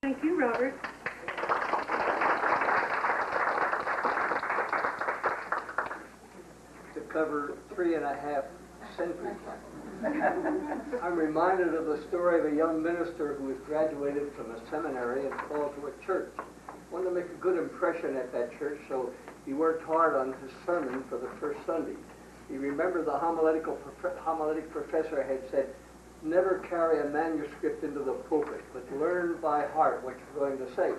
Thank you, Robert. To cover 3.5 centuries. I'm reminded of the story of a young minister who was graduated from a seminary and called to a church. Wanted to make a good impression at that church, so he worked hard on his sermon for the first Sunday. He remembered the homiletic professor had said, never carry a manuscript into the pulpit, but learn by heart what you're going to say.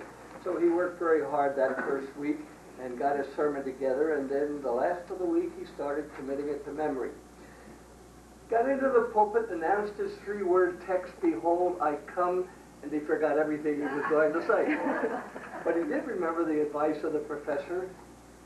So he worked very hard that first week and got his sermon together, and then the last of the week he started committing it to memory. Got into the pulpit, announced his 3-word text, "Behold, I come," and he forgot everything he was going to say. But he did remember the advice of the professor.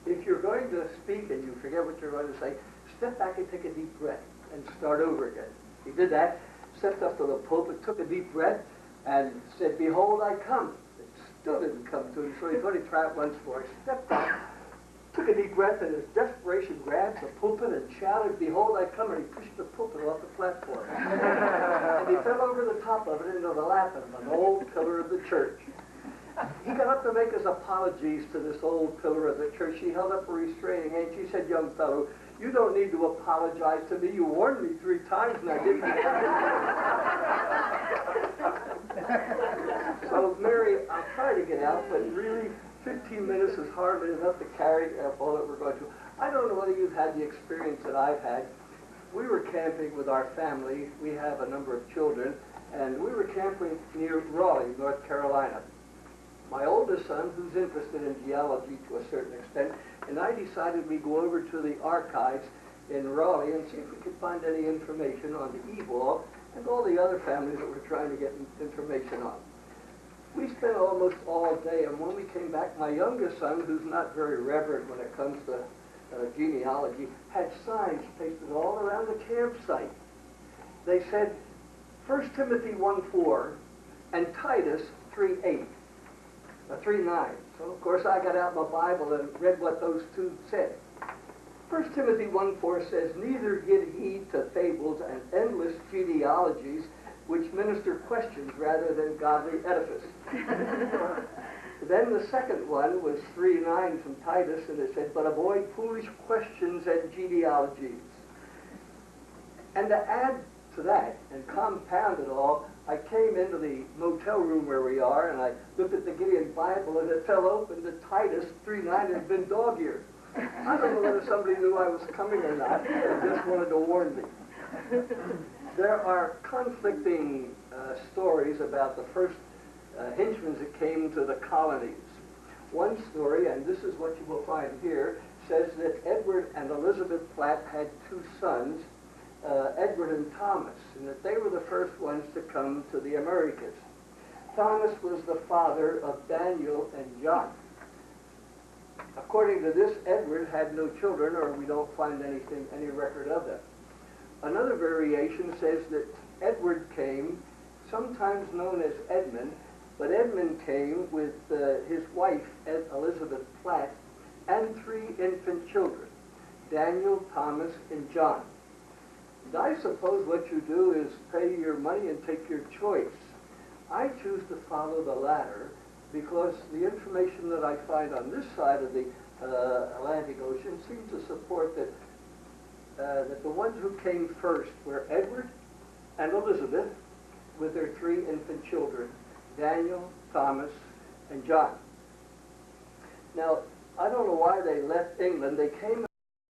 If you're going to speak and you forget what you're going to say, step back and take a deep breath and start over again. He did that, stepped up to the pulpit, took a deep breath, and said, "Behold, I come." It still didn't come to him, so he thought he'd try it once more. He stepped back, took a deep breath, and his desperation grabbed the pulpit and shouted, "Behold, I come," and he pushed the pulpit off the platform. And he fell over the top of it into the lap of an old pillar of the church. He got up to make his apologies to this old pillar of the church. She held up a restraining hand. She said, "Young fellow, you don't need to apologize to me. You warned me 3 times and I didn't." So, Mary, I'll try to get out, but really 15 minutes is hardly enough to carry all that we're going to. I don't know whether you've had the experience that I've had. We were camping with our family. We have a number of children, and we were camping near Raleigh, North Carolina. My oldest son, who's interested in geology to a certain extent, and I decided we'd go over to the archives in Raleigh and see if we could find any information on the Evaul and all the other families that we're trying to get information on. We spent almost all day, and when we came back, my youngest son, who's not very reverent when it comes to genealogy, had signs pasted all around the campsite. They said 1 Timothy 1:4 and Titus 3:8. 3:9. So, of course, I got out my Bible and read what those two said. 1 Timothy 1:4 says, "Neither give heed to fables and endless genealogies, which minister questions rather than godly edifice." Then the second one was 3:9 from Titus, and it said, "But avoid foolish questions and genealogies." And to add to that and compound it all, I came into the motel room where we are, and I looked at the Gideon Bible, and it fell open to Titus 3:9 had been dog-eared. I don't know whether somebody knew I was coming or not, they just wanted to warn me. There are conflicting stories about the first Hinchmans that came to the colonies. One story, and this is what you will find here, says that Edward and Elizabeth Platt had 2 sons, Edward and Thomas, and that they were the first ones to come to the Americas. Thomas was the father of Daniel and John. According to this, Edward had no children, or we don't find any record of them. Another variation says that Edward came, sometimes known as Edmund, but Edmund came with his wife, Elizabeth Platt, and 3 infant children, Daniel, Thomas, and John. And I suppose what you do is pay your money and take your choice. I choose to follow the latter because the information that I find on this side of the Atlantic Ocean seems to support that that the ones who came first were Edward and Elizabeth with their 3 infant children, Daniel, Thomas, and John. Now, I don't know why they left England. They came